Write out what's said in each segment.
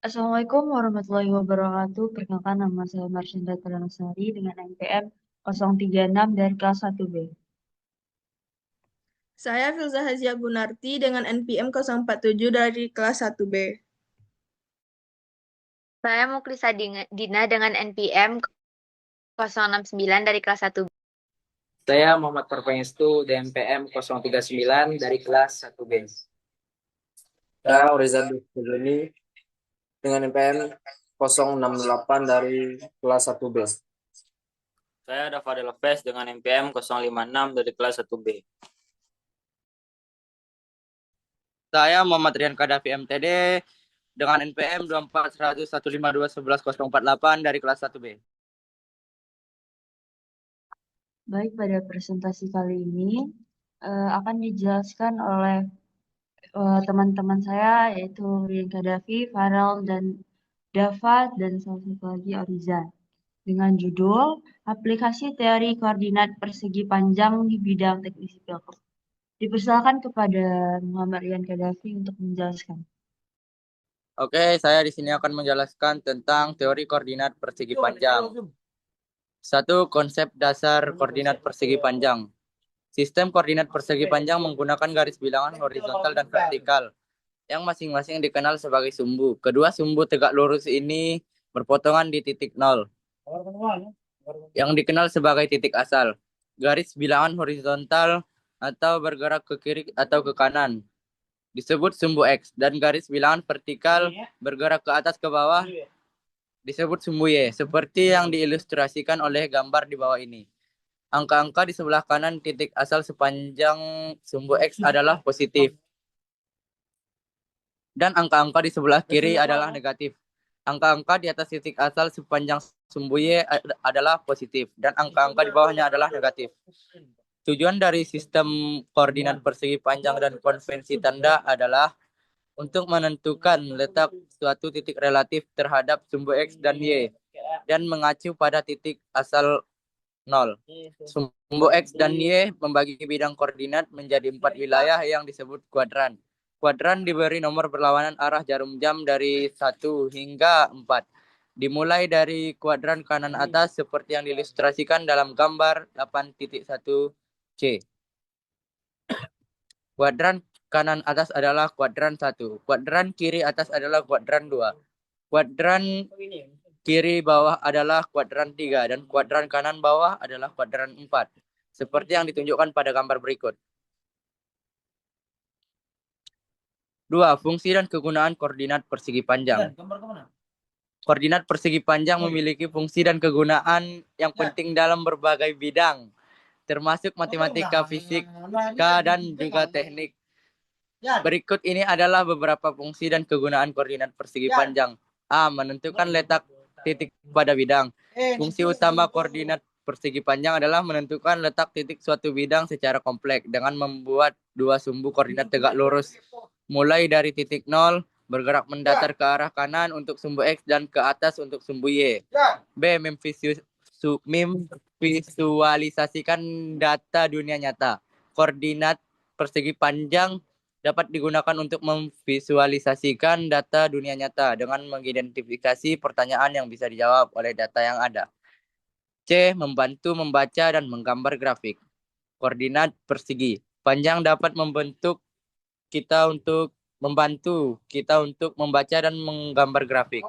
Assalamualaikum warahmatullahi wabarakatuh. Perkenalkan nama saya Marcinda Taranasari dengan NPM 036 dari kelas 1B. Saya Filza Hazia Gunarti dengan NPM 047 dari kelas 1B. Saya Muklisa Dina dengan NPM 069 dari kelas 1B. Saya Muhammad Parpengestu DMPM 039 dari kelas 1B. Saya Oriza Dulini dengan NPM 068 dari kelas 1B. Saya Dafadel Lopez dengan NPM 056 dari kelas 1B. Saya Muhammad Rian Kadafi MTD dengan NPM 24.152.11.048 dari kelas 1B. Baik, pada presentasi kali ini akan dijelaskan oleh teman-teman saya yaitu Rian Kadafi, Farel, dan Dava, dan salah satu lagi Oriza. Dengan judul Aplikasi Teori Koordinat Persegi Panjang di Bidang Teknik Sipil. Dipersilakan kepada Muhammad Rian Kadafi untuk menjelaskan. Oke, saya di sini akan menjelaskan tentang teori koordinat persegi panjang. Satu, konsep dasar koordinat persegi panjang. Sistem koordinat persegi panjang menggunakan garis bilangan horizontal dan vertikal yang masing-masing dikenal sebagai sumbu. Kedua sumbu tegak lurus ini berpotongan di titik nol yang dikenal sebagai titik asal. Garis bilangan horizontal atau bergerak ke kiri atau ke kanan disebut sumbu X, dan garis bilangan vertikal bergerak ke atas ke bawah disebut sumbu Y, seperti yang diilustrasikan oleh gambar di bawah ini. Angka-angka di sebelah kanan titik asal sepanjang sumbu X adalah positif, dan angka-angka di sebelah kiri adalah negatif. Angka-angka di atas titik asal sepanjang sumbu Y adalah positif, dan angka-angka di bawahnya adalah negatif. Tujuan dari sistem koordinat persegi panjang dan konvensi tanda adalah untuk menentukan letak suatu titik relatif terhadap sumbu X dan Y, dan mengacu pada titik asal 0. Sumbu X dan Y membagi bidang koordinat menjadi 4 wilayah yang disebut kuadran. Kuadran diberi nomor berlawanan arah jarum jam dari 1 hingga 4. Dimulai dari kuadran kanan atas seperti yang diilustrasikan dalam gambar 8.1C. Kuadran kanan atas adalah kuadran 1. Kuadran kiri atas adalah kuadran 2. Kuadran kiri bawah adalah kuadran 3. Dan kuadran kanan bawah adalah kuadran 4. Seperti yang ditunjukkan pada gambar berikut. 2. Fungsi dan kegunaan koordinat persegi panjang. Koordinat persegi panjang memiliki fungsi dan kegunaan yang penting dalam berbagai bidang, termasuk matematika, fisika, dan juga teknik. Berikut ini adalah beberapa fungsi dan kegunaan koordinat persegi panjang. A. Menentukan letak titik pada bidang. Fungsi utama koordinat persegi panjang adalah menentukan letak titik suatu bidang secara kompleks dengan membuat dua sumbu koordinat tegak lurus. Mulai dari titik 0, bergerak mendatar ke arah kanan untuk sumbu X dan ke atas untuk sumbu Y. B. Memvisualisasikan data dunia nyata. Koordinat persegi panjang dapat digunakan untuk memvisualisasikan data dunia nyata dengan mengidentifikasi pertanyaan yang bisa dijawab oleh data yang ada. C. Membantu membaca dan menggambar grafik. Koordinat persegi panjang dapat membantu kita untuk membaca dan menggambar grafik.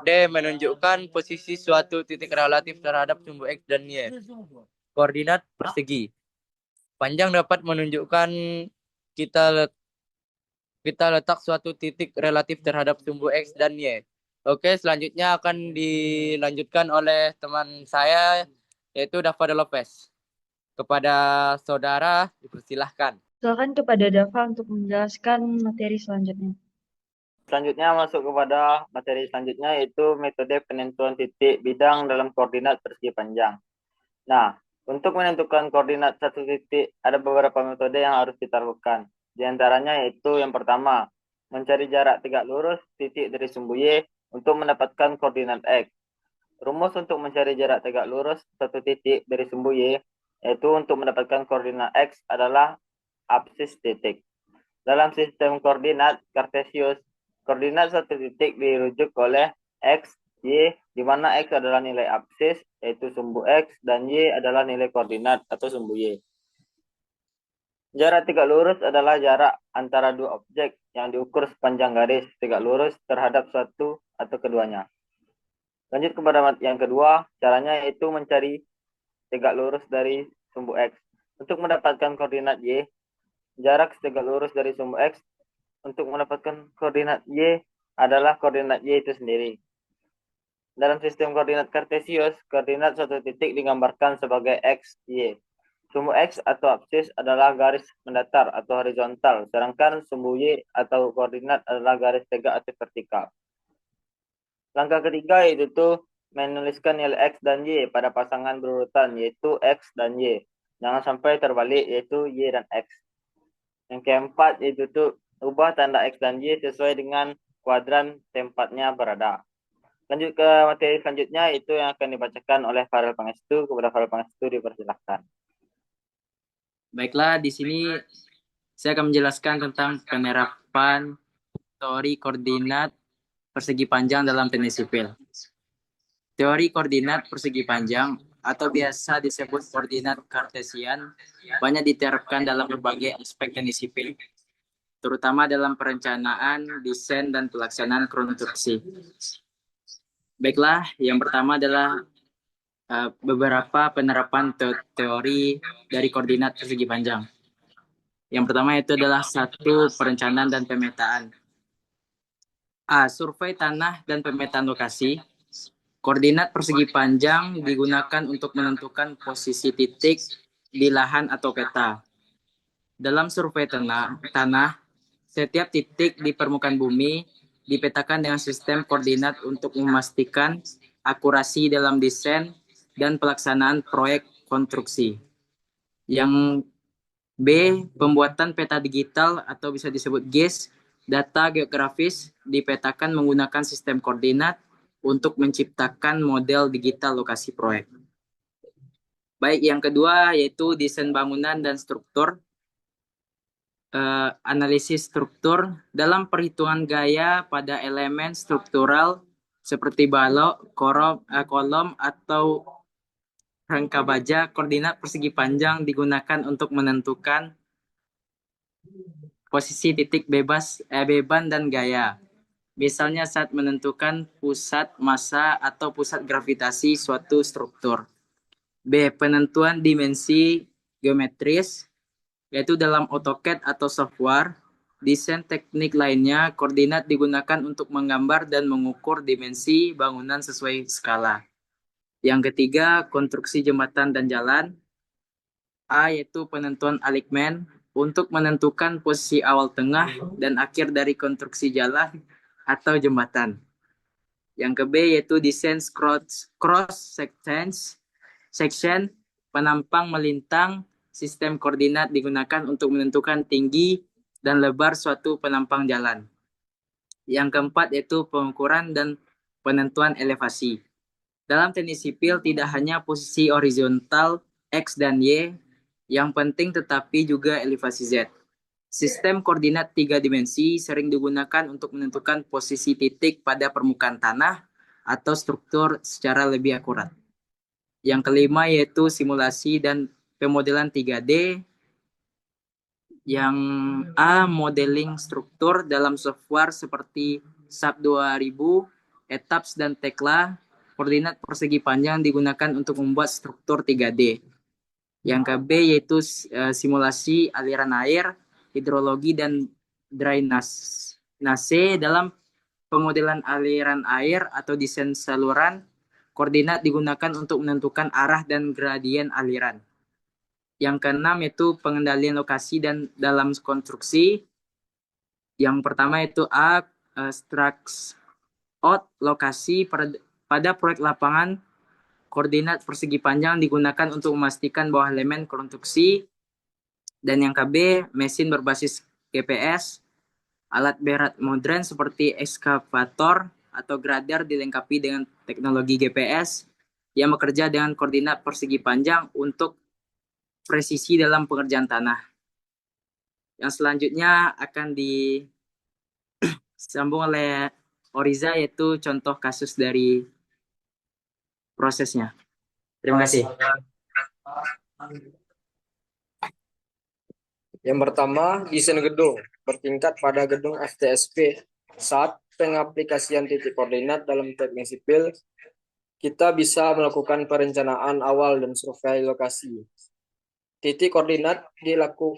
D. Menunjukkan posisi suatu titik relatif terhadap sumbu X dan Y. Koordinat persegi panjang dapat menunjukkan kita letak suatu titik relatif terhadap sumbu X dan Y. Oke, selanjutnya akan dilanjutkan oleh teman saya, yaitu Dava Lopez. Kepada saudara, dipersilahkan. Silakan kepada Dava untuk menjelaskan materi selanjutnya. Selanjutnya masuk kepada materi selanjutnya, yaitu metode penentuan titik bidang dalam koordinat persegi panjang. Nah, untuk menentukan koordinat satu titik, ada beberapa metode yang harus kita lakukan. Di antaranya yaitu yang pertama, mencari jarak tegak lurus titik dari sumbu Y untuk mendapatkan koordinat X. Rumus untuk mencari jarak tegak lurus satu titik dari sumbu Y, yaitu untuk mendapatkan koordinat X adalah absis titik. Dalam sistem koordinat Kartesius, koordinat satu titik dirujuk oleh X, Y, di mana X adalah nilai absis, yaitu sumbu X, dan Y adalah nilai koordinat atau sumbu Y. Jarak tegak lurus adalah jarak antara dua objek yang diukur sepanjang garis tegak lurus terhadap satu atau keduanya. Lanjut kepada yang kedua, caranya yaitu mencari tegak lurus dari sumbu X. Untuk mendapatkan koordinat Y, jarak tegak lurus dari sumbu X untuk mendapatkan koordinat Y adalah koordinat Y itu sendiri. Dalam sistem koordinat kartesius, koordinat suatu titik digambarkan sebagai X, Y. Sumbu X atau absis adalah garis mendatar atau horizontal, sedangkan sumbu Y atau koordinat adalah garis tegak atau vertikal. Langkah ketiga yaitu menuliskan nilai X dan Y pada pasangan berurutan, yaitu X dan Y. Jangan sampai terbalik, yaitu Y dan X. Yang keempat yaitu ubah tanda X dan Y sesuai dengan kuadran tempatnya berada. Lanjut ke materi selanjutnya, itu yang akan dibacakan oleh Farel Pangestu. Kepada Farel Pangestu dipersilakan. Baiklah, di sini saya akan menjelaskan tentang penerapan teori koordinat persegi panjang dalam teknik sipil. Teori koordinat persegi panjang atau biasa disebut koordinat kartesian banyak diterapkan dalam berbagai aspek teknik sipil, terutama dalam perencanaan, desain, dan pelaksanaan konstruksi. Baiklah, yang pertama adalah beberapa penerapan teori dari koordinat persegi panjang. Yang pertama itu adalah 1. Perencanaan dan pemetaan. A. Survei tanah dan pemetaan lokasi. Koordinat persegi panjang digunakan untuk menentukan posisi titik di lahan atau peta. Dalam survei tanah, setiap titik di permukaan bumi dipetakan dengan sistem koordinat untuk memastikan akurasi dalam desain dan pelaksanaan proyek konstruksi. Yang B. Pembuatan peta digital atau bisa disebut GIS, data geografis dipetakan menggunakan sistem koordinat untuk menciptakan model digital lokasi proyek. Baik, yang kedua yaitu desain bangunan dan struktur. Analisis struktur dalam perhitungan gaya pada elemen struktural seperti balok, kolom atau rangka baja, koordinat persegi panjang digunakan untuk menentukan posisi titik beban dan gaya. Misalnya saat menentukan pusat massa atau pusat gravitasi suatu struktur. B. Penentuan dimensi geometris, yaitu dalam AutoCAD atau software. Desain teknik lainnya, koordinat digunakan untuk menggambar dan mengukur dimensi bangunan sesuai skala. Yang ketiga, konstruksi jembatan dan jalan. A, yaitu penentuan alignment untuk menentukan posisi awal, tengah, dan akhir dari konstruksi jalan atau jembatan. Yang ke B, yaitu desain cross section, penampang melintang. Sistem koordinat digunakan untuk menentukan tinggi dan lebar suatu penampang jalan. Yang keempat, yaitu pengukuran dan penentuan elevasi. Dalam teknik sipil tidak hanya posisi horizontal X dan Y yang penting, tetapi juga elevasi Z. Sistem koordinat 3 dimensi sering digunakan untuk menentukan posisi titik pada permukaan tanah atau struktur secara lebih akurat. Yang kelima yaitu simulasi dan pemodelan 3D. Yang A, modeling struktur dalam software seperti SAP 2000, ETABS, dan Tekla. Koordinat persegi panjang digunakan untuk membuat struktur 3D. Yang ke B yaitu simulasi aliran air, hidrologi, dan drainase. Dalam pemodelan aliran air atau desain saluran, koordinat digunakan untuk menentukan arah dan gradien aliran. Yang keenam yaitu pengendalian lokasi dan dalam konstruksi. Yang pertama yaitu A, structure out lokasi. Pada proyek lapangan, koordinat persegi panjang digunakan untuk memastikan bahwa elemen konstruksi. Dan yang KB, mesin berbasis GPS, alat berat modern seperti ekskavator atau grader dilengkapi dengan teknologi GPS yang bekerja dengan koordinat persegi panjang untuk presisi dalam pengerjaan tanah. Yang selanjutnya akan sambung oleh Oriza, yaitu contoh kasus dari prosesnya. Terima kasih. Yang pertama, desain gedung bertingkat pada gedung FTSP. Saat pengaplikasian titik koordinat dalam teknik sipil, kita bisa melakukan perencanaan awal dan survei lokasi. Titik koordinat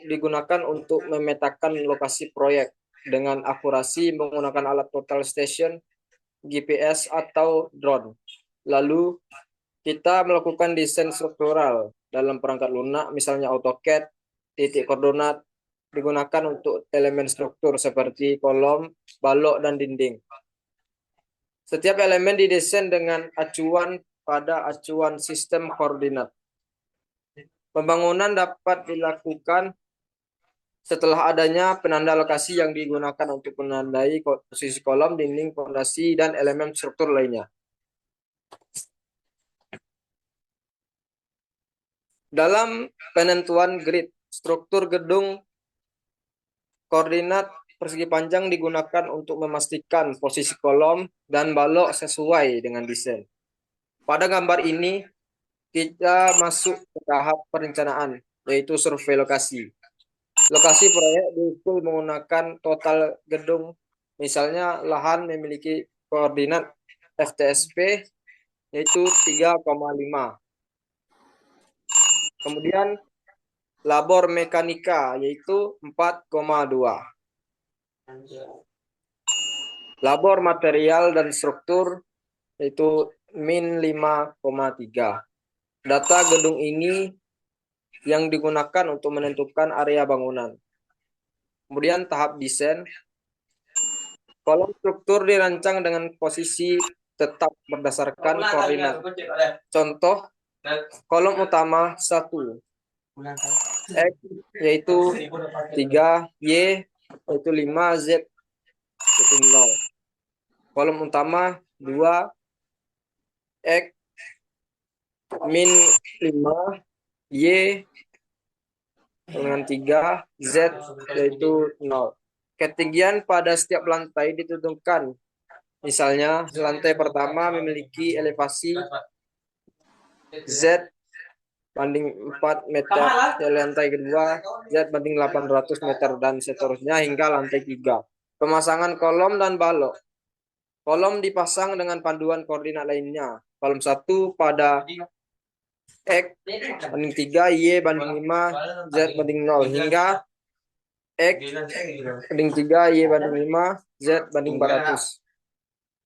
digunakan untuk memetakan lokasi proyek dengan akurasi menggunakan alat total station, GPS, atau drone. Lalu, kita melakukan desain struktural dalam perangkat lunak, misalnya AutoCAD. Titik koordinat digunakan untuk elemen struktur seperti kolom, balok, dan dinding. Setiap elemen didesain dengan acuan pada acuan sistem koordinat. Pembangunan dapat dilakukan setelah adanya penanda lokasi yang digunakan untuk menandai posisi kolom, dinding, fondasi, dan elemen struktur lainnya. Dalam penentuan grid, struktur gedung koordinat persegi panjang digunakan untuk memastikan posisi kolom dan balok sesuai dengan desain. Pada gambar ini, kita masuk ke tahap perencanaan, yaitu survei lokasi. Lokasi proyek diukur menggunakan total gedung, misalnya lahan memiliki koordinat FTSP, yaitu 3,5. Kemudian labor mekanika, yaitu 4,2. Labor material dan struktur, yaitu min 5,3. Data gedung ini yang digunakan untuk menentukan area bangunan. Kemudian tahap desain. Kolom struktur dirancang dengan posisi tetap berdasarkan koordinat. Contoh, kolom utama 1, X yaitu 3, Y yaitu 5, Z yaitu 0. Kolom utama 2, X min 5, Y dengan 3, Z yaitu 0. Ketinggian pada setiap lantai ditentukan. Misalnya, lantai pertama memiliki elevasi Z banding 4 meter, lantai kedua Z banding 800 meter, dan seterusnya hingga lantai 3. Pemasangan kolom dan balok. Kolom dipasang dengan panduan koordinat lainnya. Kolom 1 pada X banding 3, Y banding 5, Z banding 0, hingga X banding 3, Y banding 5, Z banding 400.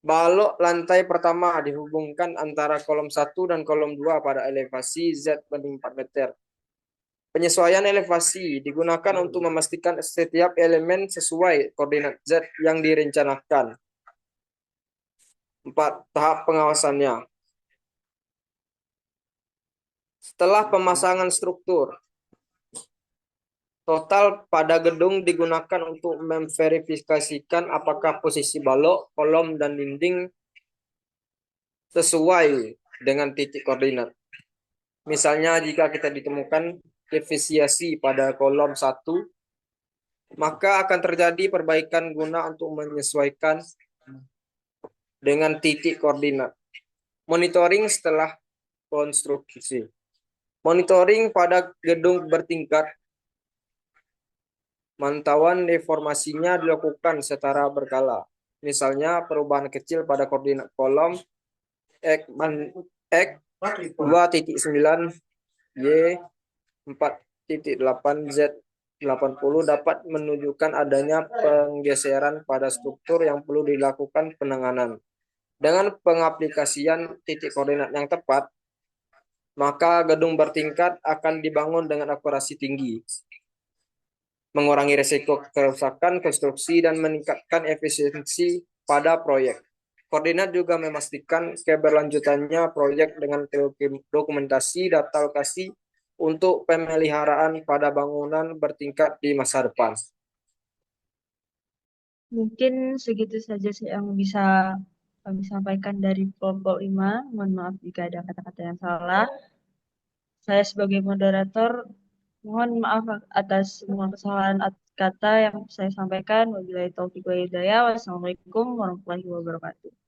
Balok lantai pertama dihubungkan antara kolom 1 dan kolom 2 pada elevasi Z banding 4 meter. Penyesuaian elevasi digunakan untuk memastikan setiap elemen sesuai koordinat Z yang direncanakan. 4. Tahap pengawasannya. Setelah pemasangan struktur, total pada gedung digunakan untuk memverifikasikan apakah posisi balok, kolom, dan dinding sesuai dengan titik koordinat. Misalnya, jika kita ditemukan deviasi pada kolom 1, maka akan terjadi perbaikan guna untuk menyesuaikan dengan titik koordinat. Monitoring setelah konstruksi. Monitoring pada gedung bertingkat. Mantauan deformasinya dilakukan secara berkala. Misalnya, perubahan kecil pada koordinat kolom X 2.9, Y 4.8, Z 80 dapat menunjukkan adanya penggeseran pada struktur yang perlu dilakukan penanganan. Dengan pengaplikasian titik koordinat yang tepat, maka gedung bertingkat akan dibangun dengan akurasi tinggi, mengurangi risiko kerusakan konstruksi, dan meningkatkan efisiensi pada proyek. Koordinat juga memastikan keberlanjutannya proyek dengan dokumentasi data lokasi untuk pemeliharaan pada bangunan bertingkat di masa depan. Mungkin segitu saja sih yang bisa kami sampaikan dari kelompok 5. Mohon maaf jika ada kata-kata yang salah. Saya sebagai moderator mohon maaf atas semua kesalahan kata yang saya sampaikan. Wabillahi taufiq wal hidayah. Wassalamualaikum warahmatullahi wabarakatuh.